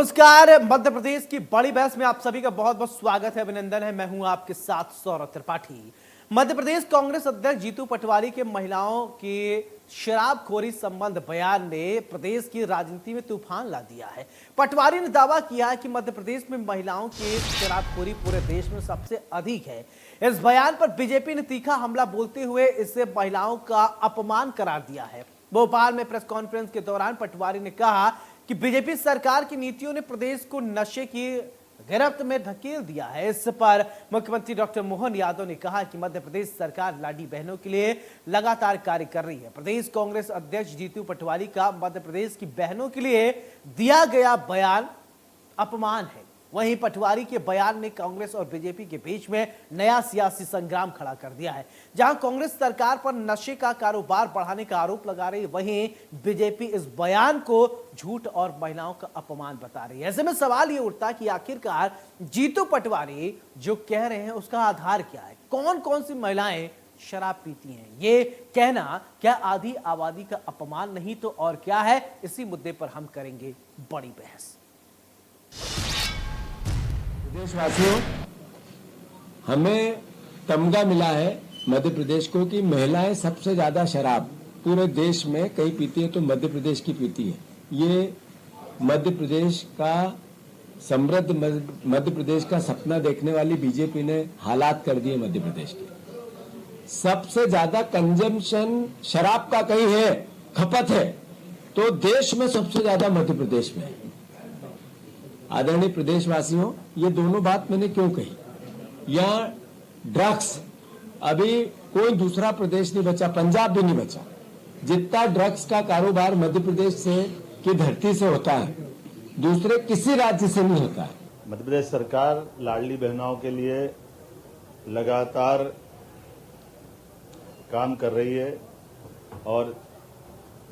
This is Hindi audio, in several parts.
नमस्कार। मध्य प्रदेश की बड़ी बहस में आप सभी का बहुत बहुत स्वागत है, अभिनंदन है। मैं हूं आपके साथ सौरभ त्रिपाठी। मध्य प्रदेश कांग्रेस अध्यक्ष जीतू पटवारी के महिलाओं की शराबखोरी संबंध बयान ने प्रदेश की राजनीति में तूफान ला दिया है। पटवारी ने दावा किया है कि मध्य प्रदेश में महिलाओं की शराबखोरी पूरे देश में सबसे अधिक है। इस बयान पर बीजेपी ने तीखा हमला बोलते हुए इसे महिलाओं का अपमान करार दिया है। भोपाल में प्रेस कॉन्फ्रेंस के दौरान पटवारी ने कहा कि बीजेपी सरकार की नीतियों ने प्रदेश को नशे की गिरफ्त में धकेल दिया है। इस पर मुख्यमंत्री डॉक्टर मोहन यादव ने कहा कि मध्य प्रदेश सरकार लाडी बहनों के लिए लगातार कार्य कर रही है। प्रदेश कांग्रेस अध्यक्ष जीतू पटवारी का मध्य प्रदेश की बहनों के लिए दिया गया बयान अपमान है। वहीं पटवारी के बयान ने कांग्रेस और बीजेपी के बीच में नया सियासी संग्राम खड़ा कर दिया है। जहां कांग्रेस सरकार पर नशे का कारोबार बढ़ाने का आरोप लगा रही है, वहीं बीजेपी इस बयान को झूठ और महिलाओं का अपमान बता रही है। ऐसे में सवाल ये उठता कि आखिरकार जीतू पटवारी जो कह रहे हैं उसका आधार क्या है? कौन कौन सी महिलाएं शराब पीती हैं? ये कहना क्या आधी आबादी का अपमान नहीं तो और क्या है? इसी मुद्दे पर हम करेंगे बड़ी बहस। देशवासियों, हमें तमगा मिला है मध्य प्रदेश को कि महिलाएं सबसे ज्यादा शराब पूरे देश में कहीं पीती है तो मध्य प्रदेश की पीती है। ये मध्य प्रदेश का समृद्ध मध्य प्रदेश का सपना देखने वाली बीजेपी ने हालात कर दिए। मध्य प्रदेश के सबसे ज्यादा कंजम्पशन शराब का कहीं है, खपत है, तो देश में सबसे ज्यादा मध्य प्रदेश में है। आदरणीय प्रदेशवासियों, ये दोनों बात मैंने क्यों कही? यहाँ ड्रग्स अभी कोई दूसरा प्रदेश नहीं बचा, पंजाब भी नहीं बचा। जितना ड्रग्स का कारोबार मध्य प्रदेश से की धरती से होता है, दूसरे किसी राज्य से नहीं होता है। मध्य प्रदेश सरकार लाडली बहनों के लिए लगातार काम कर रही है और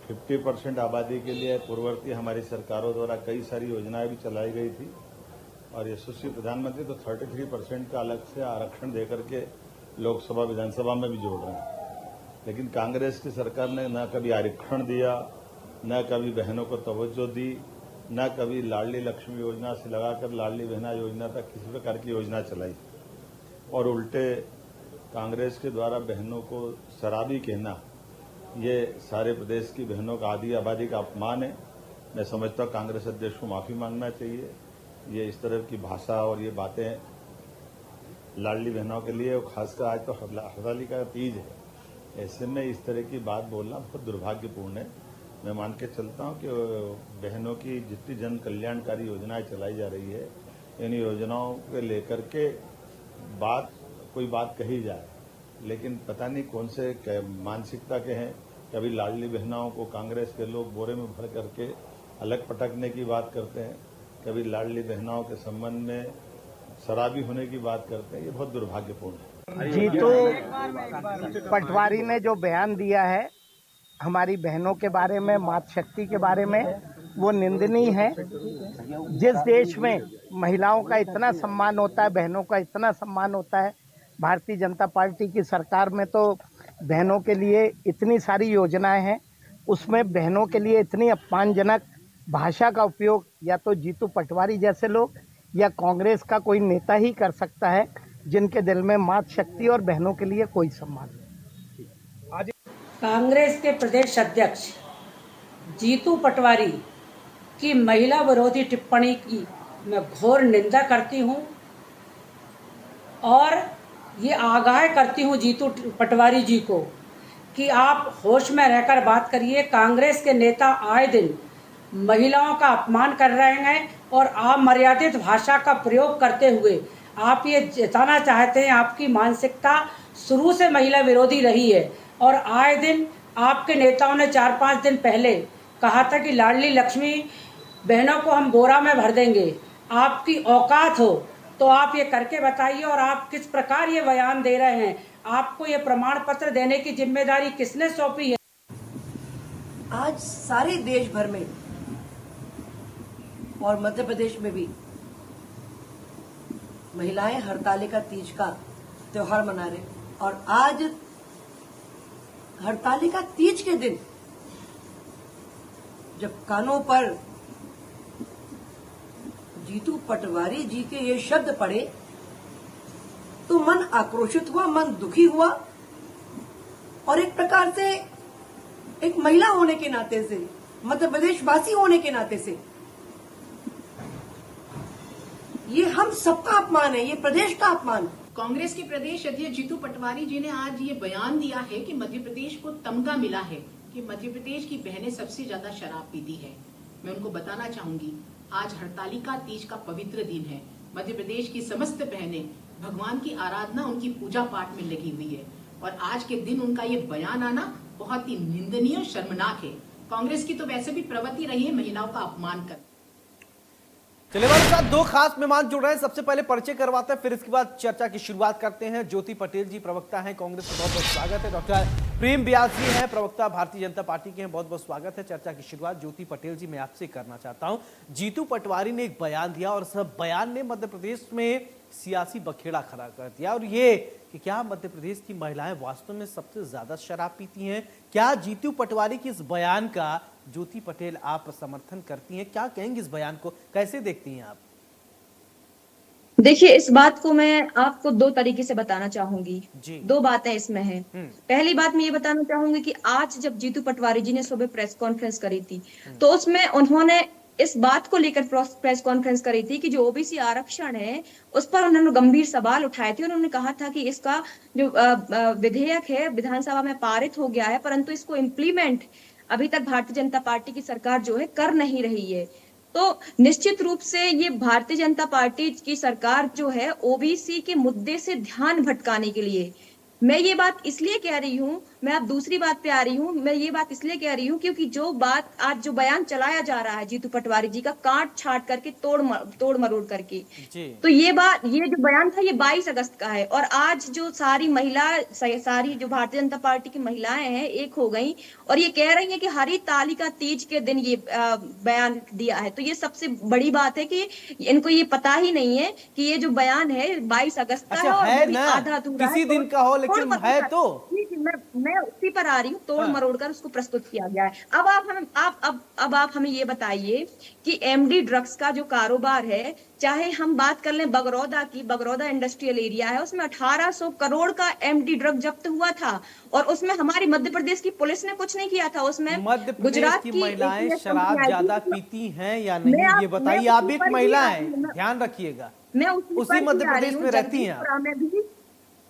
50% आबादी के लिए पूर्ववर्ती हमारी सरकारों द्वारा कई सारी योजनाएं भी चलाई गई थी और यशस्वी प्रधानमंत्री तो 33% का अलग से आरक्षण देकर के लोकसभा विधानसभा में भी जोड़ रहे हैं। लेकिन कांग्रेस की सरकार ने न कभी आरक्षण दिया, न कभी बहनों को तवज्जो दी, न कभी लाडली लक्ष्मी योजना से लगाकर लाडली बहना योजना तक किसी प्रकार की योजना चलाई और उल्टे कांग्रेस के द्वारा बहनों को शराबी कहना, ये सारे प्रदेश की बहनों का आधी आबादी का अपमान है। मैं समझता हूं कांग्रेस अध्यक्ष को माफी मांगना चाहिए। ये इस तरह की भाषा और ये बातें लाडली बहनों के लिए, और खासकर आज तो हरताली का तीज है, ऐसे में इस तरह की बात बोलना बहुत दुर्भाग्यपूर्ण है। मैं मान के चलता हूं कि बहनों की जितनी जन कल्याणकारी योजनाएं चलाई जा रही है, इन योजनाओं को लेकर के कोई बात कही जाए, लेकिन पता नहीं कौन से मानसिकता के हैं। कभी लाडली बहनाओं को कांग्रेस के लोग बोरे में भर करके अलग पटकने की बात करते हैं, कभी लाडली बहनाओं के संबंध में शराबी होने की बात करते हैं। ये बहुत दुर्भाग्यपूर्ण है। जीतू पटवारी ने जो बयान दिया है हमारी बहनों के बारे में, मातृशक्ति के बारे में, वो निंदनीय है। जिस देश में महिलाओं का इतना सम्मान होता है, बहनों का इतना सम्मान होता है, भारतीय जनता पार्टी की सरकार में तो बहनों के लिए इतनी सारी योजनाएं हैं, उसमें बहनों के लिए इतनी अपमानजनक भाषा का उपयोग या तो जीतू पटवारी जैसे लोग या कांग्रेस का कोई नेता ही कर सकता है, जिनके दिल में मातृशक्ति और बहनों के लिए कोई सम्मान नहीं। कांग्रेस के प्रदेश अध्यक्ष जीतू पटवारी की महिला विरोधी टिप्पणी की मैं घोर निंदा करती हूं और ये आगाह करती हूं जीतू पटवारी जी को कि आप होश में रहकर बात करिए। कांग्रेस के नेता आए दिन महिलाओं का अपमान कर रहे हैं और अमर्यादित भाषा का प्रयोग करते हुए आप ये जताना चाहते हैं आपकी मानसिकता शुरू से महिला विरोधी रही है। और आए दिन आपके नेताओं ने 4-5 दिन पहले कहा था कि लाडली लक्ष्मी बहनों को हम बोरा में भर देंगे। आपकी औकात हो तो आप ये करके बताइए और आप किस प्रकार ये बयान दे रहे हैं। आपको ये प्रमाण पत्र देने की जिम्मेदारी किसने सौंपी है? आज सारे देश भर में और मध्य प्रदेश में भी महिलाएं हरतालिका तीज का त्योहार मना रहे और आज हरतालिका तीज के दिन जब कानों पर जीतू पटवारी जी के ये शब्द पढ़े तो मन आक्रोशित हुआ, मन दुखी हुआ और एक प्रकार से एक महिला होने के नाते से, मध्य प्रदेश वासी होने के नाते से ये हम सबका अपमान है, ये प्रदेश का अपमान है। कांग्रेस के प्रदेश अध्यक्ष जीतू पटवारी जी ने आज ये बयान दिया है कि मध्य प्रदेश को तमगा मिला है कि मध्य प्रदेश की बहनें सबसे ज्यादा शराब पीती है। मैं उनको बताना चाहूंगी, आज हरतालिका तीज का पवित्र दिन है। मध्य प्रदेश की समस्त बहनें भगवान की आराधना, उनकी पूजा पाठ में लगी हुई है और आज के दिन उनका ये बयान आना बहुत ही निंदनीय और शर्मनाक है। कांग्रेस की तो वैसे भी प्रवृत्ति रही है महिलाओं का अपमान कर। चलिए हमारे साथ दो खास मेहमान जुड़ रहे हैं। सबसे पहले परिचय करवाते हैं, फिर इसके बाद चर्चा की शुरुआत करते हैं। ज्योति पटेल जी प्रवक्ता हैं कांग्रेस का, बहुत बहुत स्वागत है। डॉक्टर प्रेम व्यास जी हैं, प्रवक्ता भारतीय जनता पार्टी के हैं, बहुत बहुत स्वागत है। चर्चा की शुरुआत ज्योति पटेल जी मैं आपसे करना चाहता हूं। जीतू पटवारी ने एक बयान दिया और सब बयान ने मध्य प्रदेश में सियासी बखेड़ा खड़ा कर दिया और ये कि क्या मध्य प्रदेश की महिलाएं वास्तव में सबसे ज्यादा शराब पीती हैं? क्या जीतू पटवारी की इस बयान का ज्योति पटेल आप समर्थन करती हैं? क्या कहेंगे इस बयान को, कैसे देखती हैं आप? देखिए, इस बात को मैं आपको दो तरीके से बताना चाहूंगी। जी। दो बातें इसमें हैं। पहली बात मैं ये बताना चाहूंगी कि आज जब जीतू पटवारी जी ने सुबह प्रेस कॉन्फ्रेंस करी थी तो उसमें उन्होंने इस बात को लेकर प्रेस कॉन्फ्रेंस करी थी कि जो ओबीसी आरक्षण है उस पर उन्होंने गंभीर सवाल उठाए थे। उन्होंने कहा था कि इसका जो विधेयक है विधानसभा में पारित हो गया है, परंतु इसको इम्प्लीमेंट अभी तक भारतीय जनता पार्टी की सरकार जो है कर नहीं रही है। तो निश्चित रूप से ये भारतीय जनता पार्टी की सरकार जो है ओबीसी के मुद्दे से ध्यान भटकाने के लिए, मैं ये बात इसलिए कह रही हूँ, मैं अब दूसरी बात पे आ रही हूँ, मैं ये बात इसलिए कह रही हूँ क्योंकि जो बात आज जो बयान चलाया जा रहा है जीतू पटवारी जी का, काट छाट करके तोड़ मरोड़ करके, तो ये जो बयान था ये 22 अगस्त का है और आज जो सारी जो भारतीय जनता पार्टी की महिलाएं हैं एक हो गई और ये कह रही है कि हरितालिका तीज के दिन ये बयान दिया है। तो ये सबसे बड़ी बात है कि इनको ये पता ही नहीं है कि ये जो बयान है 22 अगस्त का है और आधा अधूरा किसी दिन का हो लेकिन है तो मैं उसी पर आ रही हूँ, तोड़ मरोड़ कर उसको प्रस्तुत किया गया है। अब आप हमें ये बताइए कि एमडी ड्रग्स का जो कारोबार है, चाहे हम बात कर लें बगरौदा की, बगरौदा इंडस्ट्रियल एरिया है, उसमें 1800 करोड़ का एमडी ड्रग जब्त हुआ था और उसमें हमारी मध्य प्रदेश की पुलिस ने कुछ नहीं किया था। उसमें मध्य प्रदेश की महिलाएं शराब ज्यादा पीती हैं या नहीं, ये बताइए। आप एक महिला हैं, ध्यान रखिएगा, मैं उसी मध्य प्रदेश में रहती हैं।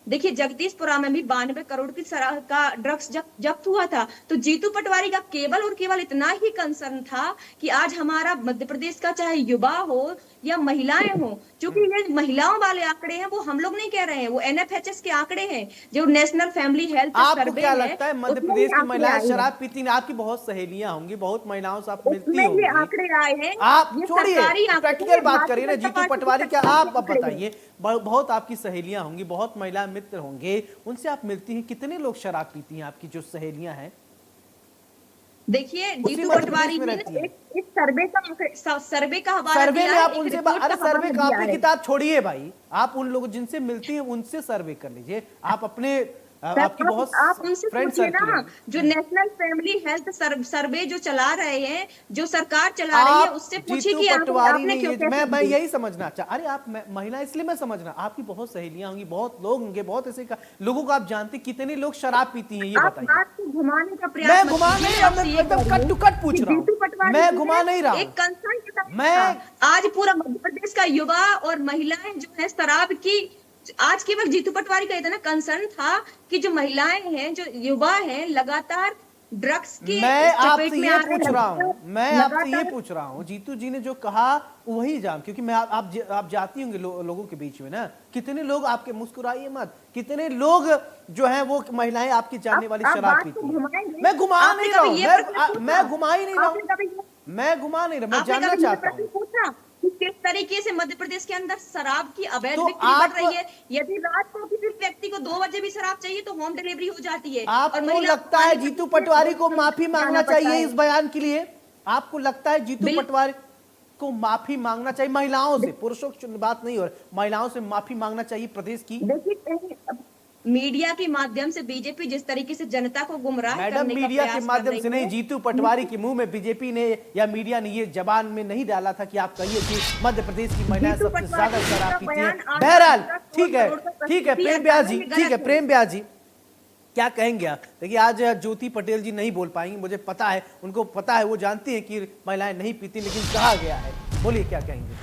देखिए, जगदीशपुरा में भी 92 करोड़ की शराब का ड्रग्स जब्त हुआ था। तो जीतू पटवारी का केवल और केवल इतना ही कंसर्न था कि आज हमारा मध्य प्रदेश का चाहे युवा हो या महिलाएं हो, क्योंकि ये महिलाओं वाले आंकड़े हैं वो हम लोग नहीं कह रहे हैं, वो एनएफएचएस के आंकड़े हैं, जो नेशनल फैमिली हेल्थ सर्वे है। आपको क्या लगता है मध्य प्रदेश की महिलाएं शराब पीती हैं? आपकी बहुत सहेलियां होंगी, बहुत महिलाओं से आप मिलती होंगी, आंकड़े आए हैं। आप छोड़िए, प्रैक्टिकल बात करिए ना जीतू पटवारी, क्या आप बताइए, बहुत आपकी सहेलियां होंगी, बहुत महिला मित्र होंगे, उनसे आप मिलती हैं, कितने लोग शराब पीती हैं आपकी जो सहेलियां हैं? देखिए, जीतू पटवारी ने एक सर्वे का हवाला सर्वे दिया में आप है, उनसे अरे सर्वे का आपकी किताब छोड़िए भाई, आप उन लोगों जिनसे मिलती हैं उनसे सर्वे कर लीजिए। आप अपने आपकी बहुत आप उनसे पूछिए ना, जो नेशनल फैमिली हेल्थ सर्वे जो चला रहे हैं, जो सरकार चला रही है, उससे पूछिए कि आपने क्यों। मैं यही समझना चाह, अरे आप महिला इसलिए मैं समझना, आपकी बहुत सहेलियां होंगी, बहुत लोग होंगे, बहुत ऐसे लोगों को आप जानते, कितने लोग शराब पीती हैं, ये बताइए। आपको घुमाने का प्रयास, मैं घुमा नहीं रहा, मैं एकदम कट टू कट पूछ रहा हूँ, मैं घुमा नहीं रहा। एक कंसर्न के साथ मैं आज पूरा मध्य प्रदेश का युवा और महिलाएं जो है शराब की, आज के वक्त जीतू पटवारी का इतना कंसर्न था कि जो महिलाएं हैं, जो युवा हैं, लगातार ड्रग्स की मैं आपसे ये पूछ रहा हूँ, जीतू जी ने जो कहा वही जान, क्योंकि मैं आप जाती होंगे लोगों के बीच में ना, कितने लोग आपके, मुस्कुराइए मत, कितने लोग जो हैं वो महिलाएं आपकी जानने वाली शराब पीती हैं। मैं घुमा नहीं रहा हूँ, मैं घुमा ही नहीं रहा हूँ, मैं घुमा नहीं रहा, मैं जानना चाहता हूँ किस तरीके से मध्य प्रदेश के अंदर शराब की अवैध बिक्री बढ़ रही है। यदि रात को किसी व्यक्ति को 2 बजे भी शराब चाहिए तो होम डिलीवरी हो जाती है। आपको लगता है जीतू पटवारी को माफी मांगना चाहिए इस बयान के लिए? आपको लगता है जीतू पटवारी को माफी मांगना चाहिए? महिलाओं से, पुरुषों की बात नहीं हो रही, महिलाओं से माफी मांगना चाहिए प्रदेश की? मीडिया के माध्यम से बीजेपी जिस तरीके से जनता को गुमराह मैडम, करने का मीडिया के प्रयास कर माध्यम रही से नहीं, है। जीतू पटवारी के मुंह में बीजेपी ने या मीडिया ने ये जबान में नहीं डाला था कि आप कहिए कि मध्य प्रदेश की महिलाएं जीतू सबसे पटवारी ज्यादा जी का शराब पीती बयान हैं। आज बहरहाल तक ठीक है, करोड़ का ठीक है प्रस्तुति प्रेम ब्यास जी, अदालत में ठीक है गलत प्रेम ब्यास जी, क्या कहेंगे आप? देखिए आज ज्योति पटेल जी नहीं बोल पाएंगी, मुझे पता है, उनको पता है, वो जानती हैं कि महिलाएं नहीं पीती, लेकिन कहा गया है। बोलिए क्या कहेंगे?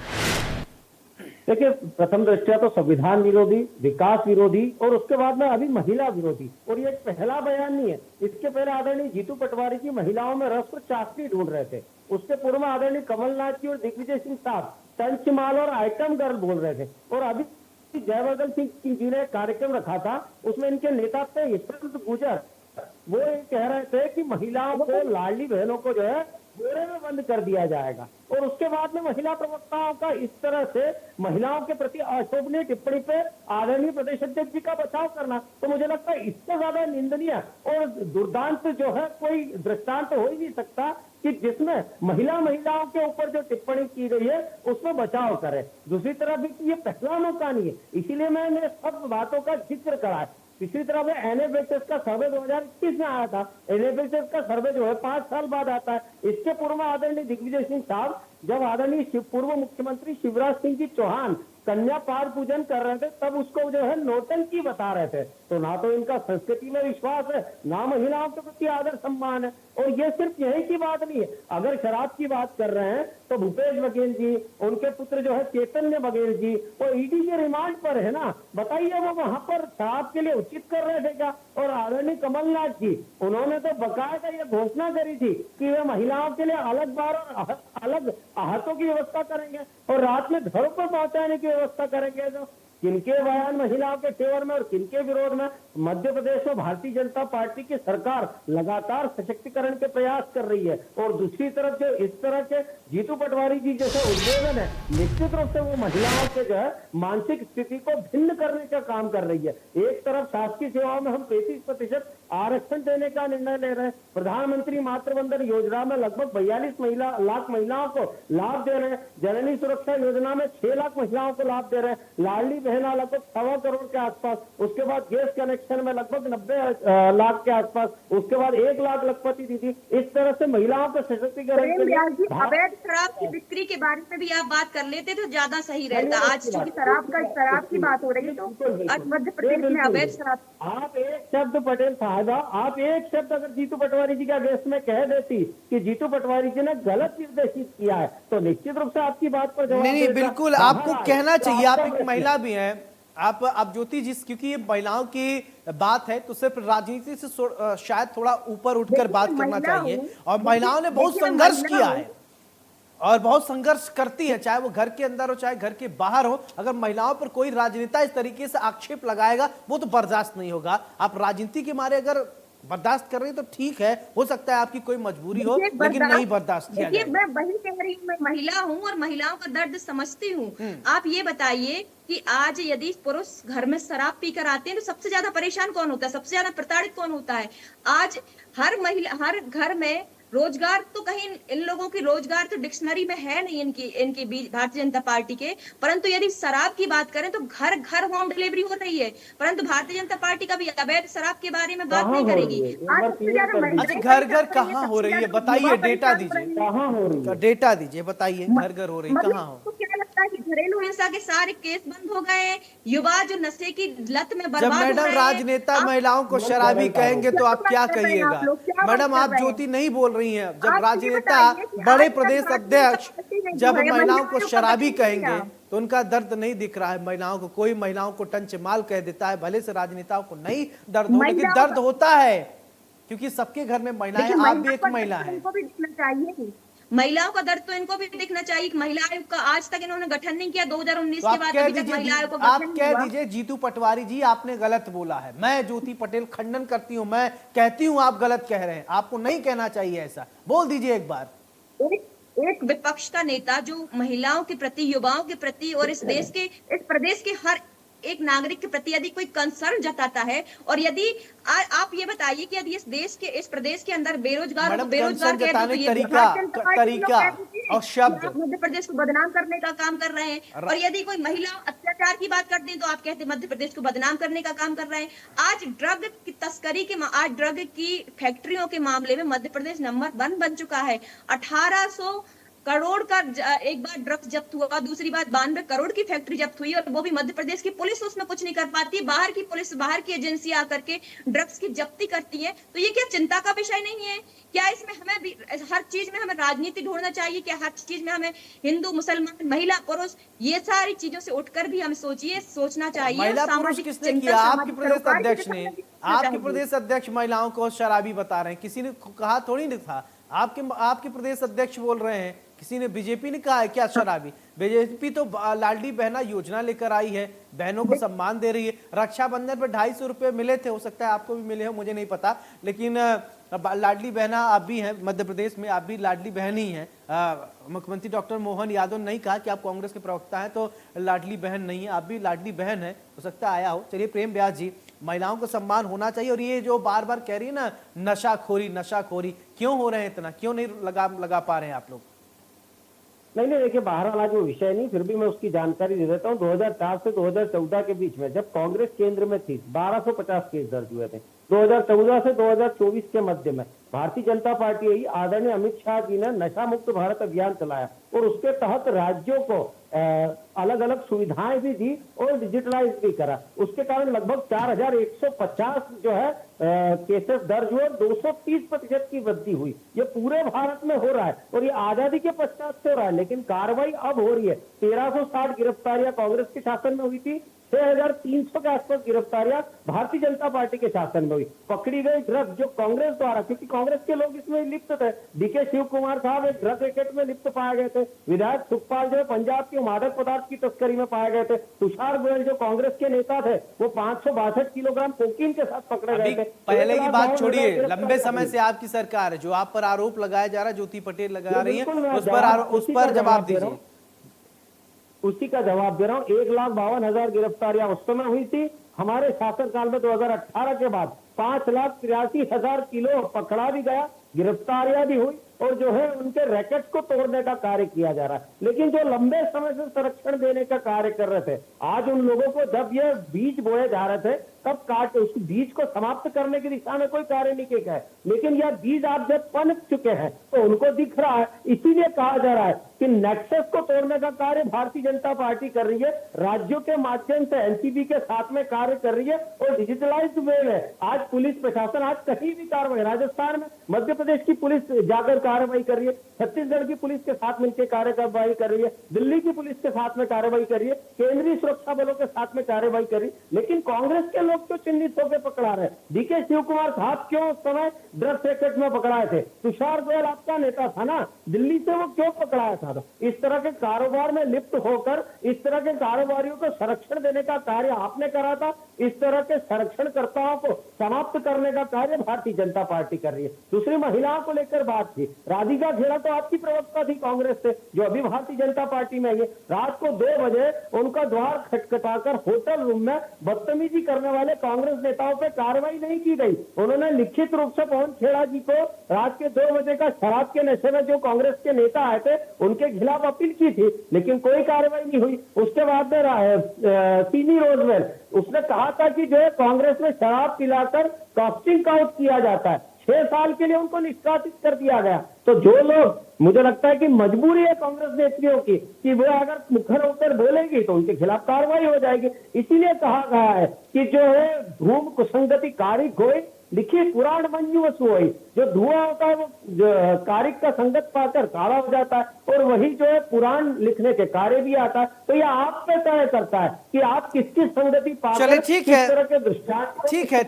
देखिए, प्रथम दृष्टया तो संविधान विरोधी, विकास विरोधी और उसके बाद में अभी महिला विरोधी। और ये पहला बयान नहीं है, इसके पहले आदरणीय जीतू पटवारी जी महिलाओं में रस को चाशनी ढूंढ रहे थे। उसके पूर्व में आदरणीय कमलनाथ जी और दिग्विजय सिंह साहब टंचमाल और आइटम गर्ल बोल रहे थे। और अभी जयवर्धन सिंह जी ने कार्यक्रम रखा था, उसमें इनके नेता थे यशवंत गुजर, वो ये कह रहे थे कि महिलाओं को, लाडली बहनों को जो है बोरे में बंद कर दिया जाएगा। और उसके बाद में महिला प्रवक्ताओं का इस तरह से महिलाओं के प्रति अशोभनीय टिप्पणी पे आदरणीय प्रदेश अध्यक्ष जी का बचाव करना, तो मुझे लगता है इससे ज्यादा निंदनीय और दुर्दांत जो है कोई दृष्टांत हो ही नहीं सकता कि जिसमें महिलाओं के ऊपर जो टिप्पणी की गई है उसमें बचाव करे। दूसरी तरफ भी ये पहला मौका नहीं है, इसीलिए मैंने सब बातों का जिक्र करा है। तीसरी तरफ एनएफएसएस का सर्वे 2021 में आया था। एनएफएसएस का सर्वे जो है 5 साल बाद आता है। इसके पूर्व में आदरणीय दिग्विजय सिंह साहब, जब आदरणीय पूर्व मुख्यमंत्री शिवराज सिंह जी चौहान कन्या पार पूजन कर रहे थे, तब उसको जो है नौटंकी बता रहे थे। तो ना तो इनका संस्कृति में विश्वास है, ना महिलाओं के प्रति आदर सम्मान है। और ये सिर्फ यही की बात नहीं है, अगर शराब की बात कर रहे हैं तो भूपेश बघेल जी, उनके पुत्र जो है चैतन्य बघेल जी, वो ईडी के रिमांड पर है ना, बताइए वो वहां पर शराब के लिए उचित कर रहे थे क्या? और आदरणीय कमलनाथ जी, उन्होंने तो बकायदा ये घोषणा करी थी कि वे महिलाओं के लिए अलग बार और अलग आहतों की व्यवस्था करेंगे और रात में घरों पर पहुंचाने की व्यवस्था करेंगे। तो किनके बयान महिलाओं के फेवर में और किनके विरोध में? मध्य प्रदेश में भारतीय जनता पार्टी की सरकार लगातार सशक्तिकरण के प्रयास कर रही है। और दूसरी तरफ जो इस तरह के जीतू पटवारी जी जैसे उद्बोधन है, निश्चित रूप से वो महिलाओं के जो है मानसिक स्थिति को भिन्न करने का काम कर रही है। एक तरफ शासकीय सेवाओं में हम 35% आरक्षण देने का निर्णय ले रहे हैं, प्रधानमंत्री मातृवंदन योजना में लगभग 42 लाख महिलाओं को लाभ दे रहे हैं, जननी सुरक्षा योजना में 6 लाख महिलाओं को लाभ दे रहे हैं, लाडली बहना लगभग 1.25 करोड़ के आसपास, उसके बाद गैस कनेक्शन में लगभग 90 लाख के आसपास, उसके बाद 1 लाख लखपति दीदी। इस तरह से महिलाओं के सशक्तिकरण के लिए अवैध शराब की बिक्री के बारे में भी आप बात कर लेते तो ज्यादा सही रहता। आज चूंकि शराब की बात हो रही है, तो आज मध्य प्रदेश में अवैध शराब। आप एक शब्द पटेल साहबा, आप एक शब्द अगर जीतू पटवारी जी के अगेंस्ट में कह देती कि जीतू पटवारी जी ने गलत निर्देशित किया है, तो निश्चित रूप से आपकी बात पर जवाब नहीं, बिल्कुल आपको कहना चाहिए, आप एक महिला भी हैं। आप ज्योति जी, क्योंकि ये महिलाओं की बात है तो सिर्फ राजनीति से शायद थोड़ा ऊपर उठकर बात करना चाहिए। और महिलाओं ने बहुत संघर्ष किया है और बहुत संघर्ष करती है, चाहे वो घर के अंदर हो चाहे घर के बाहर हो। अगर महिलाओं पर कोई राजनेता इस तरीके से आक्षेप लगाएगा वो तो बर्दाश्त नहीं होगा। आप राजनीति के मारे अगर बर्दाश्त कर रही है तो ठीक है, हो सकता है आपकी कोई मजबूरी हो, लेकिन नहीं बर्दाश्त किया जाएगा। मैं वही कह रही हूँ, मैं महिला हूँ और महिलाओं का दर्द समझती हूँ। आप ये बताइए कि आज यदि पुरुष घर में शराब पीकर आते हैं तो सबसे ज्यादा परेशान कौन होता है, सबसे ज्यादा प्रताड़ित कौन होता है? आज हर महिला, हर घर में रोजगार तो कहीं इन लोगों की रोजगार तो डिक्शनरी में है नहीं इनकी भारतीय जनता पार्टी के। परंतु यदि शराब की बात करें तो घर घर होम डिलीवरी हो रही है, परंतु भारतीय जनता पार्टी कभी अवैध शराब के बारे में बात नहीं करेगी। अच्छा, घर घर कहाँ हो रही है बताइए, डेटा दीजिए, कहाँ हो रही है, डेटा दीजिए, बताइए घर घर हो रही है कहाँ हो? क्या लगता है कि घरेलू हिंसा के सारे केस बंद हो गए? युवा जो नशे की लत में बर्बाद हो रहे हैं। जब मैडम राजनेता महिलाओं को शराबी कहेंगे तो आप क्या कहिएगा? मैडम आप ज्योति नहीं बोल रही हैं, जब राजनेता बड़े प्रदेश अध्यक्ष जब महिलाओं को शराबी कहेंगे तो उनका दर्द नहीं दिख रहा है महिलाओं को। कोई महिलाओं को टंच माल कह देता है, भले से राजनेताओं को नहीं दर्द हो, लेकिन दर्द होता है क्योंकि सबके घर में महिलाएं, आप भी एक महिला है। महिलाओं का दर्द तो इनको भी दिखना चाहिए। महिला आयोग का आज तक इन्होंने गठन नहीं किया, 2019 के बाद अभी तक महिला आयोग का आप कह दीजिए जीतू पटवारी जी आपने गलत बोला है। मैं ज्योति पटेल खंडन करती हूँ, मैं कहती हूँ आप गलत कह रहे हैं, आपको नहीं कहना चाहिए ऐसा, बोल दीजिए एक बार। एक विपक्ष का नेता जो महिलाओं के प्रति, युवाओं के प्रति और इस देश के, इस प्रदेश के हर एक नागरिक के प्रति यदि कोई कंसर्न जताता है, और यदि आप ये बताइए कि यदि इस प्रदेश के अंदर बेरोजगार जताने तरीका है और शब्द। कि आप मध्य प्रदेश को बदनाम करने का काम कर रहे हैं। और यदि कोई महिला अत्याचार की बात करते हैं तो आप कहते हैं मध्य प्रदेश को बदनाम करने का काम कर रहे हैं। आज ड्रग की तस्करी के आज ड्रग की फैक्ट्रियों के मामले में मध्य प्रदेश नंबर 1 बन चुका है। 1800 करोड़ का एक बार ड्रग्स जब्त हुआ, दूसरी बार 92 करोड़ की फैक्ट्री जब्त हुई, और वो भी मध्य प्रदेश की पुलिस उसमें कुछ नहीं कर पाती। बाहर की पुलिस, बाहर की एजेंसी आकर के ड्रग्स की जब्ती करती है। तो ये क्या चिंता का विषय नहीं है? क्या इसमें हमें भी हर चीज में हमें राजनीति ढूंढना चाहिए? क्या हर चीज में हमें हिंदू, मुसलमान, महिला, पुरुष, ये सारी चीजों से उठकर भी हमें सोचना चाहिए। महिला पुरुष किसने किया? आपके प्रदेश अध्यक्ष ने। आपके प्रदेश अध्यक्ष महिलाओं को शराबी बता रहे हैं, किसी ने कहा थोड़ी नहीं था। आपके प्रदेश अध्यक्ष बोल रहे हैं, किसी ने, बीजेपी ने कहा है क्या शराबी? बीजेपी तो लाडली बहना योजना लेकर आई है, बहनों को सम्मान दे रही है। रक्षाबंधन पर 250 रुपए मिले थे, हो सकता है आपको भी मिले हो, मुझे नहीं पता, लेकिन लाडली बहना आप भी हैं मध्य प्रदेश में, आप भी लाडली बहन ही हैं। मुख्यमंत्री डॉक्टर मोहन यादव ने नहीं कहा कि आप कांग्रेस के प्रवक्ता हैं तो लाडली बहन नहीं है, आप भी लाडली बहन है, हो सकता है आया हो। चलिए प्रेम व्यास जी, महिलाओं को सम्मान होना चाहिए, और ये जो बार बार कह रही है ना नशाखोरी, क्यों हो रहे हैं इतना, क्यों नहीं लगा पा रहे हैं आप लोग? नहीं, देखिए बाहर वाला जो विषय नहीं, फिर भी मैं उसकी जानकारी दे देता हूँ। 2004 से 2014 के बीच में जब कांग्रेस केंद्र में थी 1250 केस दर्ज हुए थे। 2014 से 2024 के मध्य में भारतीय जनता पार्टी यही आदरणीय अमित शाह जी ने नशा मुक्त भारत अभियान चलाया, और उसके तहत राज्यों को अलग अलग सुविधाएं भी दी और डिजिटलाइज भी करा। उसके कारण लगभग 4150 जो है केसेस दर्ज हुए, 230% की वृद्धि हुई। ये पूरे भारत में हो रहा है, और ये आजादी के पश्चात से हो रहा है, लेकिन कार्रवाई अब हो रही है। 1360 गिरफ्तारियां कांग्रेस के शासन में हुई थी, 6300 के आसपास गिरफ्तारियां भारतीय जनता पार्टी के शासन में हुई। पकड़ी गई ड्रग्स जो कांग्रेस द्वारा, क्योंकि कांग्रेस के लोग इसमें लिप्त थे, डीके शिव कुमार साहब एक ड्रग रैकेट में लिप्त पाए गए थे, विधायक सुखपाल जो पंजाब के मादक पदार्थ की तस्करी में पाए गए थे, तुषार गोयल जो कांग्रेस के नेता थे वो 562 किलोग्राम कोकीन के साथ पकड़े गए थे। पहले की बात छोड़िए, लंबे समय से आपकी सरकार है, जो आप पर आरोप लगाया जा रहा है, ज्योति पटेल लगा रही है, उस पर जवाब दीजिए। उसी का जवाब दे रहा हूँ। 1,52,000 गिरफ्तारियां उस समय हुई थी। हमारे शासनकाल में 2018 के बाद 5,83,000 किलो पकड़ा भी गया, गिरफ्तारियां भी हुई, और जो है उनके रैकेट्स को तोड़ने का कार्य किया जा रहा है। लेकिन जो लंबे समय से संरक्षण देने का कार्य कर रहे थे, आज उन लोगों को जब ये बीज बोए जा रहे थे तब काट उस बीज को समाप्त करने की दिशा में कोई कार्य नहीं किया है। लेकिन यह बीज आप जब पनप चुके हैं तो उनको दिख रहा है, इसीलिए कहा जा रहा है कि नेक्सस को तोड़ने का कार्य भारतीय जनता पार्टी कर रही है, राज्यों के माध्यम से एनसीबी के साथ में कार्य कर रही है, और डिजिटलाइज्ड वे में आज पुलिस प्रशासन, आज कहीं भी कार्रवाई, राजस्थान में मध्य प्रदेश की पुलिस जाकर कार्रवाई कर रही है, छत्तीसगढ़ की पुलिस के साथ मिलकर कार्रवाई कर रही है, दिल्ली की पुलिस के साथ में कार्रवाई कर रही है, केंद्रीय सुरक्षा बलों के साथ में कार्रवाई कर रही है। लेकिन कांग्रेस के लोग क्यों चिन्हित होकर पकड़ा रहे? डीके शिव कुमार साहब क्यों उस समय ड्रग्स रैकेट में पकड़ाए थे? तुषार गोयल आपका नेता था ना, दिल्ली से वो क्यों पकड़ाया था? इस तरह के कारोबार में लिप्त होकर इस तरह के कारोबारियों को संरक्षण देने का कार्य आपने करा था। इस तरह के संरक्षणकर्ताओं को समाप्त करने का कार्य भारतीय जनता पार्टी कर रही है। दूसरी महिलाओं को लेकर बात थी, राधिका खेड़ा तो आपकी प्रवक्ता थी कांग्रेस से, जो अभी भारतीय जनता पार्टी में है। रात को 2 बजे उनका द्वार खटखटाकर होटल रूम में बदतमीजी करने वाले कांग्रेस नेताओं पर कार्रवाई नहीं की गई। उन्होंने लिखित रूप से पवन खेड़ा जी को रात के 2 बजे का शराब के नशे में जो कांग्रेस के नेता आए थे उनके खिलाफ अपील की थी, लेकिन कोई कार्रवाई नहीं हुई। उसके बाद में सीनी रोजवेल उसने कहा था कि जो है कांग्रेस में शराब पिलाकर कास्टिंग आउट किया जाता है, 6 साल के लिए उनको निष्कासित कर दिया गया। तो जो लोग, मुझे लगता है कि मजबूरी है कांग्रेस नेत्रियों की कि वो अगर मुखर होकर बोलेगी तो उनके खिलाफ कार्रवाई हो जाएगी। इसीलिए कहा गया है कि जो है धूम कुसंगति कारिक होई, लिखिए पुराण मंजू वसु होई। जो धुआं होता है वो कारिक का संगत पाकर काला हो जाता है, और वही जो है पुराण लिखने के कार्य भी आता है। तो यह आप पे तय करता है कि आप किसकी संगति पाकर किस तरह के दृष्टांत। ठीक है,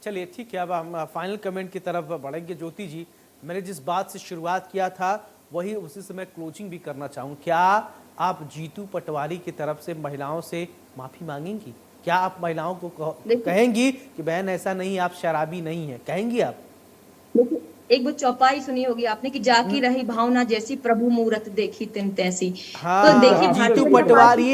चलिए ठीक है। अब हम फाइनल कमेंट की तरफ बढ़ेंगे। ज्योति जी, मैंने जिस बात से शुरुआत किया था वही उसी से मैं क्लोजिंग भी करना चाहूँ। क्या आप जीतू पटवारी की तरफ से महिलाओं से माफी मांगेंगी? क्या आप महिलाओं को कहेंगी कि बहन ऐसा नहीं, आप शराबी नहीं है, कहेंगी आप? एक वो चौपाई सुनी होगी आपने कि जाकी रही भावना जैसी प्रभु मूरत देखी तिन तैसी। हाँ, तो देखिए जीतू पटवारी,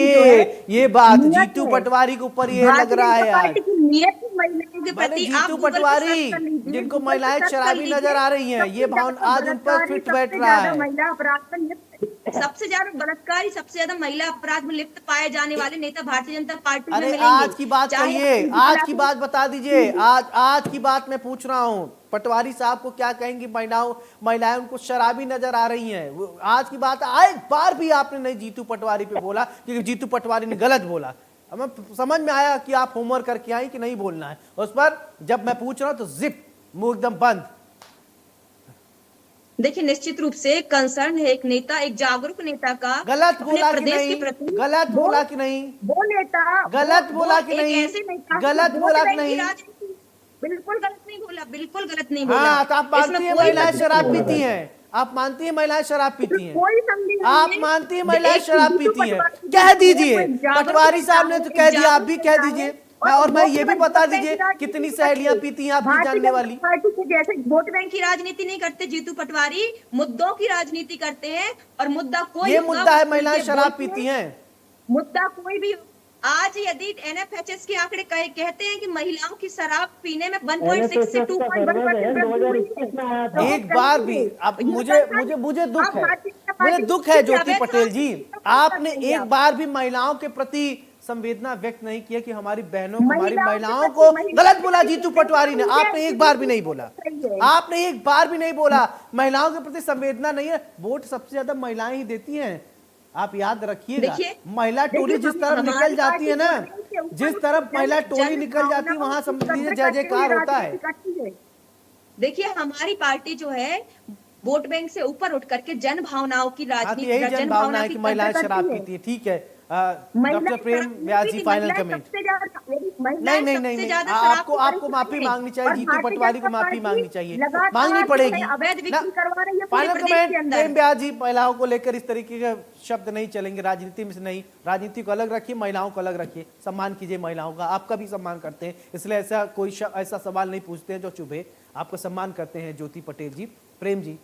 ये बात जीतू पटवारी के ऊपर ये लग रहा है यार। नियत महिलाओं के भले प्रति आप जीतू गूगल पे पटवारी, सर्च कर लीजिए, जिनको गूगल पे महिलाएं सर्च कर शराबी लीजिए। नजर आ रही हैं, ये सबसे भावन ज्यादा आज उन पर बलात्कारी, फिट बैठ सबसे रहा ज्यादा है। महिला अपराध में लिप्त, सबसे ज्यादा बलात्कारी, सबसे ज्यादा महिला अपराध में लिप्त पाए जाने वाले नेता भारतीय जनता पार्टी में अरे मिलेंगे। आज की बात चाहे कहिए, आप आज की बात बता दीजिए, आज की बात मैं पूछ रहा हूँ। पटवारी साहब को क्या कहेंगी? महिलाएं उनको शराबी नजर आ रही हैं, आज की बात। एक बार भी आपने नहीं जीतू पटवारी पे बोला क्योंकि जीतू पटवारी ने गलत बोला। हमें समझ में आया कि आप होमवर्क करके आई कि नहीं बोलना है उस पर। जब मैं पूछ रहा हूं तो जिप, मुंह एकदम बंद। देखिए, निश्चित रूप से कंसर्न है एक नेता, एक जागरूक नेता का गलत अपने बोला कि प्रदेश नहीं? के प्रति। गलत बोला कि नहीं? वो नेता गलत बोला कि एक नहीं? ऐसे नेता गलत जो बोला वोट कि बैंक की नहीं? राजनीति, बिल्कुल गलत नहीं बोला, बिल्कुल गलत नहीं बोला। हाँ, तो आप मानती इसमें हैं कोई महिलाएं संदेह शराब नहीं पीती है। हैं? आप मानती हैं महिलाएं शराब पीती हैं? कोई संदेह नहीं आप है। मानती हैं महिलाएं एक शराब जीतू पीती हैं? पटवारी कह जी दीजिए, कोई जागरूक पटवारी साहब ने नेता तो है, कह एक दिया, आप भी जागरूक कह नेता दीजिए। है। और मैं ये भी वोट बता बैंक दीजिए की राजनीति कितनी नहीं सहेलियां करते। पीती हैं आपकी भारतीय जानने जनता वाली। पार्टी के जैसे वोट बैंक की राजनीति नहीं करते जीतू पटवारी, मुद्दों की राजनीति करते हैं। और मुद्दा कोई ये होगा, मुद्दा है वो महिलाएं खुल के शराब बोलते पीती हैं। हैं। मुद्दा कोई भी, आज यदि एनएफएचएस के आंकड़े कहते हैं कि महिलाओं की शराब पीने में 1.6 से 2.1% वृद्धि हुई है। तो एक बार भी अब मुझे दुख है ज्योति पटेल जी, आपने एक बार भी महिलाओं के प्रति संवेदना व्यक्त नहीं किया कि हमारी बहनों को, हमारी महिलाओं को गलत बोला जीतू पटवारी ने। आपने एक बार भी नहीं बोला, आपने एक बार भी नहीं बोला। महिलाओं के प्रति संवेदना नहीं है। वोट सबसे ज्यादा महिलाएं ही देती हैं, आप याद रखिएगा। महिला टोली जिस तरफ निकल जाती है ना, जिस तरफ महिला टोली निकल जाती है, वहां समझिए जय जयकार होता है। देखिए, हमारी पार्टी जो है वोट बैंक से ऊपर उठ करके जन भावनाओं की राजनीति, यही जन भावना है कि महिलाएं शराब पीती है। ठीक है, डॉक्टर प्रेम व्यास जी, फाइनल कमेंट। नहीं, आपको माफी मांगनी चाहिए, जीतू पटवारी को माफी मांगनी चाहिए, मांगनी पड़ेगी। फाइनल कमेंट प्रेम व्यास जी, महिलाओं को लेकर इस तरीके के शब्द नहीं चलेंगे राजनीति में से। नहीं, राजनीति को अलग रखिए, महिलाओं को अलग रखिए, सम्मान कीजिए महिलाओं का। आपका भी सम्मान करते हैं, इसलिए ऐसा सवाल नहीं पूछते हैं जो चुभे। आपका सम्मान करते हैं ज्योति पटेल जी। प्रेम जी,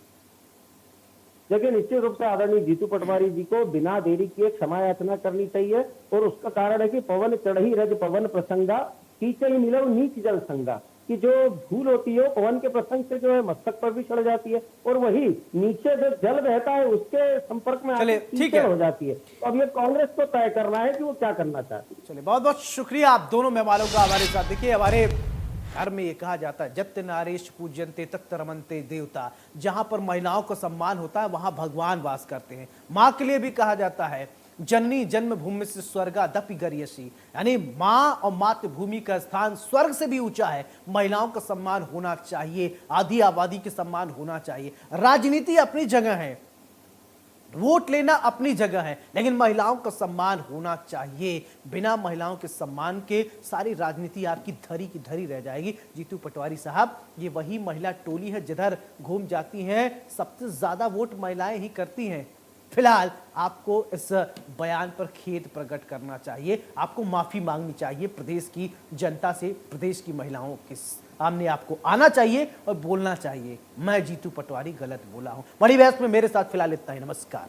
देखिए, निश्चित रूप से आदरणीय जीतू पटवारी जी को बिना देरी किए क्षमा याचना करनी चाहिए। और उसका कारण है कि पवन चढ़ी रज पवन प्रसंगा, कीचई मिलव नीच जल संगा, कि जो धूल होती है पवन के प्रसंग से जो है मस्तक पर भी चढ़ जाती है, और वही नीचे जो जल बहता है उसके संपर्क में आकर कीचड़ हो जाती है। तो अब ये कांग्रेस को तय करना है कि वो क्या करना चाहती है। चलिए, बहुत बहुत शुक्रिया आप दोनों मेहमानों का हमारे साथ। देखिए, हमारे घर में ये कहा जाता है, जत्ते नारेश पूज्यन्ते तत्र रमन्ते देवता। जहां पर महिलाओं का सम्मान होता है वहां भगवान वास करते हैं। मां के लिए भी कहा जाता है, जननी जन्मभूमि से स्वर्गादपि गरियसी, यानी मां और मातृभूमि का स्थान स्वर्ग से भी ऊंचा है। महिलाओं का सम्मान होना चाहिए, आधी आबादी के सम्मान होना चाहिए। राजनीति अपनी जगह है, वोट लेना अपनी जगह है, लेकिन महिलाओं का सम्मान होना चाहिए। बिना महिलाओं के सम्मान के सारी राजनीति आपकी धरी की धरी रह जाएगी। जीतू पटवारी साहब, ये वही महिला टोली है जिधर घूम जाती हैं, सबसे ज्यादा वोट महिलाएं ही करती हैं। फिलहाल आपको इस बयान पर खेद प्रकट करना चाहिए, आपको माफी मांगनी चाहिए प्रदेश की जनता से, प्रदेश की महिलाओं के सामने आपको आना चाहिए और बोलना चाहिए, मैं जीतू पटवारी गलत बोला हूं। बड़ी बहस में मेरे साथ फिलहाल इतना ही। नमस्कार।